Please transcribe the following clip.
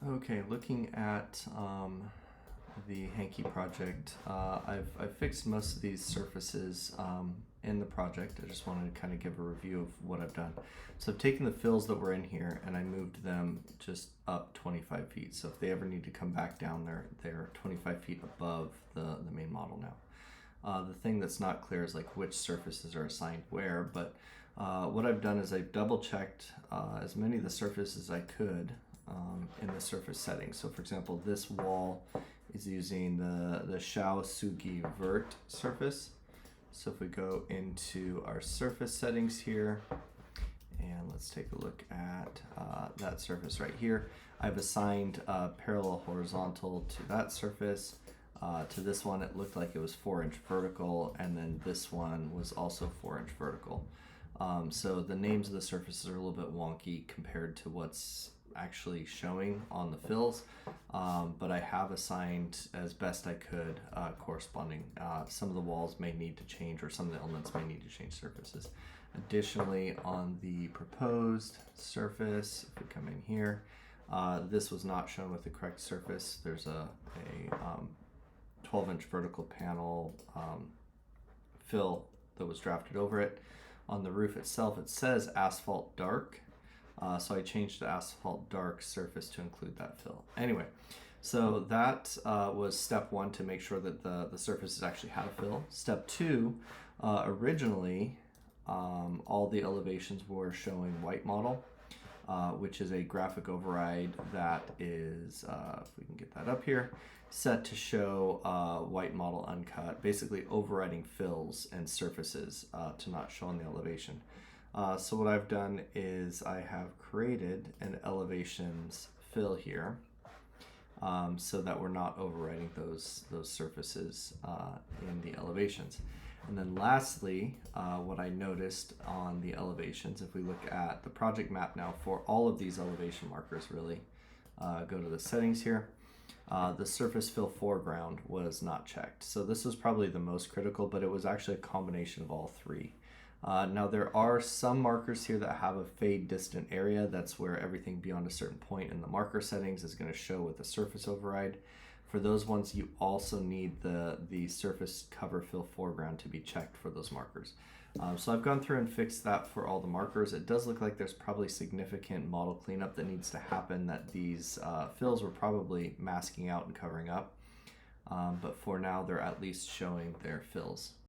Okay, looking at the Hanke project, I've fixed most of these surfaces in the project. I just wanted to kind of give a review of what I've done. So I've taken the fills that were in here and I moved them just up 25 feet. So if they ever need to come back down, they're 25 feet above the main model now. The thing that's not clear is like which surfaces are assigned where, but what I've done is I've double checked as many of the surfaces as I could in the surface settings. So for example, this wall is using the Shao Sugi vert surface. So if we go into our surface settings here, and let's take a look at that surface right here. I've assigned parallel horizontal to that surface. To this one, it looked like it was 4-inch vertical, and then this one was also 4-inch vertical. So the names of the surfaces are a little bit wonky compared to what's actually showing on the fills, but I have assigned as best I could corresponding. Some of the walls may need to change, or some of the elements may need to change surfaces. Additionally, on the proposed surface, if we come in here, this was not shown with the correct surface. There's a 12-inch vertical panel fill that was drafted over it. On the roof itself, it says asphalt dark, so I changed the asphalt dark surface to include that fill. Anyway, so that was step one, to make sure that the surfaces actually had a fill. Step two, originally all the elevations were showing white model, which is a graphic override that is, if we can get that up here, set to show white model uncut, basically overriding fills and surfaces to not show on the elevation. So what I've done is I have created an elevations fill here, so that we're not overriding those surfaces in the elevations. And then lastly, what I noticed on the elevations, if we look at the project map now for all of these elevation markers, really, go to the settings here, the surface fill foreground was not checked. So this was probably the most critical, but it was actually a combination of all three. Now there are some markers here that have a fade distant area. That's where everything beyond a certain point in the marker settings is going to show with the surface override. For those ones, you also need the surface cover fill foreground to be checked for those markers. So I've gone through and fixed that for all the markers. It does look like there's probably significant model cleanup that needs to happen, that these fills were probably masking out and covering up. But for now, they're at least showing their fills.